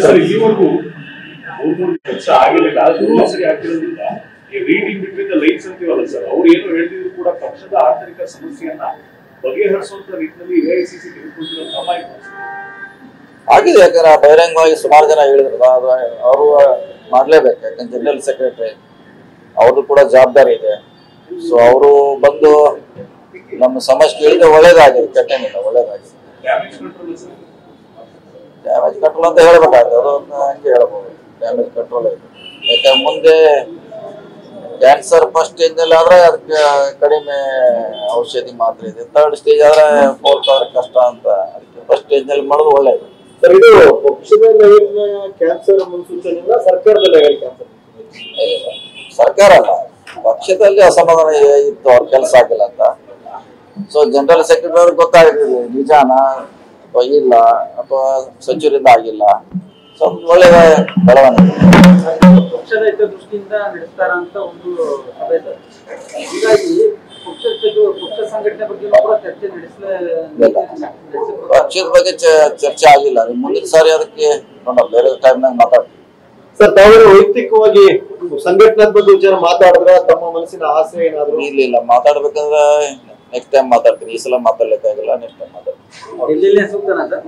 Sir ಇಲ್ಲಿವರೆಗೂ 3 ವರ್ಷ ಆಗಿರಲಿಲ್ಲ, ಸರಿ ಆಗಿರೋದ್ರಿಂದ ಈ ರೀಡಿಂಗ್ ಬಿಟ್ವೀನ್ ದ ಲೈನ್ಸ್ ಅಂತೀವಲ್ಲ ಸರ್, ಅವ್ರು ಏನು ಹೇಳ್ತಿದ್ರು ಕೂಡ ಪಕ್ಷದ ಆಂತರಿಕ ಸಮಸ್ಯೆಯನ್ನ ಬಗೆಹರಿಸುವಂತ ನಿಟ್ಟಿನಲ್ಲಿ ಎಐಸಿಸಿ ತೆಗೆದುಕೊಂಡಿರೋ ಕ್ರಮ ಆಗಿದೆ. ಯಾಕಂದ್ರೆ ಬಹಿರಂಗವಾಗಿ ಸುಮಾರು ಜನ ಹೇಳಿದ್ರಲ್ಲ, ಅದು ಅವರು ಮಾಡ್ಲೇಬೇಕು. ಯಾಕಂದ್ರೆ ಜನರಲ್ ಸೆಕ್ರೆಟರಿ ಅವ್ರದ್ದು ಕೂಡ ಜವಾಬ್ದಾರಿ ಇದೆ. ಸೊ ಅವರು ಬಂದು ನಮ್ಮ ಸಮಸ್ಯೆ ಕೇಳಿದ್ರೆ ಒಳ್ಳೇದಾಗಿದೆ, ಕೆಟ್ಟೇನಿಲ್ಲ, ಒಳ್ಳೇದಾಗಿದೆ. ಡ್ಯಾಮೇಜ್ ಕಂಟ್ರೋಲ್ ಅಂತ ಹೇಳ್ಬೇಕಾಗುತ್ತೆ, ಅದು ಹಂಗೆ ಹೇಳ್ಬೋದು. ಡ್ಯಾಮೇಜ್ ಕಂಟ್ರೋಲ್ ಇದೆ. ಯಾಕಂದ್ರೆ ಮುಂದೆ ಕ್ಯಾನ್ಸರ್ ಫಸ್ಟ್ ಸ್ಟೇಜ್ ನಲ್ಲಿ ಆದ್ರೆ ಅದಕ್ಕೆ ಕಡಿಮೆ ಔಷಧಿ ಮಾತ್ರ ಇದೆ. 3rd ಸ್ಟೇಜ್ ಆದ್ರೆ 4th ಆದ್ರೆ ಕಷ್ಟ ಅಂತ. ಅದಕ್ಕೆ ಫಸ್ಟ್ ಸ್ಟೇಜ್ ನಲ್ಲಿ ಮಾಡೋದು ಒಳ್ಳೇದು. ಸರ್, ಇದು ಪಕ್ಷದ ಲೆವೆಲ್ನ ಕ್ಯಾನ್ಸರ್ ಮುನ್ಸೂಚನೆಯಿಂದ ಸರ್ಕಾರದ ಲೆವೆಲ್ ಕ್ಯಾನ್ಸರ್? ಸರ್ಕಾರ ಅಲ್ಲ, ಪಕ್ಷದಲ್ಲಿ ಅಸಮಾಧಾನ ಇತ್ತು, ಅವ್ರ ಕೆಲಸ ಆಗಿಲ್ಲ ಅಂತ. ಸೊ ಜನರಲ್ ಸೆಕ್ರೆಟರಿ ಅವ್ರಿಗೆ ಗೊತ್ತಾಗಿರ್ತದೆ ನಿಜಾನ ಅಥವಾ ಇಲ್ಲ, ಅಥವಾ ಸಚಿವರಿಂದ ಆಗಿಲ್ಲ. ಸೊ ಒಳ್ಳೆ ಬೆಳವಣಿಗೆ ಪಕ್ಷದ ಹಿತದೃಷ್ಟಿಯಿಂದ ನಡೆಸ್ತಾರ ಅಂತ ಒಂದು ಸಭೆ ಸರ್. ಹೀಗಾಗಿ ಪಕ್ಷ ಸಂಘಟನೆ ಬಗ್ಗೆ ಕೂಡ ಚರ್ಚೆ ಪಕ್ಷದ ಬಗ್ಗೆ ಚರ್ಚೆ ಆಗಿಲ್ಲ. ಮುಂದಿನ ಸಾರಿ ಅದಕ್ಕೆ ನೋಡೋಣ, ಬೇರೆ ಟೈಮ್ನಾಗ ಮಾತಾಡ್ತೀವಿ. ಸರ್, ತಾವು ವೈಯಕ್ತಿಕವಾಗಿ ಸಂಘಟನಾತ್ಮಕ ವಿಚಾರ ಮಾತಾಡಿದ್ರೆ ತಮ್ಮ ಮನಸ್ಸಿನ ಆಸೆ ಏನಾದ್ರು? ಇಲ್ಲ, ಮಾತಾಡ್ಬೇಕಂದ್ರೆ ನೆಕ್ಸ್ಟ್ ಟೈಮ್ ಮಾತಾಡ್ತೀನಿ. ಈ ಸಲ ಮಾತಾಡ್ಲಿಕ್ಕಾಗಿಲ್ಲ, ನೆಕ್ಸ್ಟ್ ಟೈಮ್ ಮಾತಾಡ್ತೀನಿ. ಡೆಲ್ಲಿಲೇ ಸೂಕ್ತನಾ ಸರ್?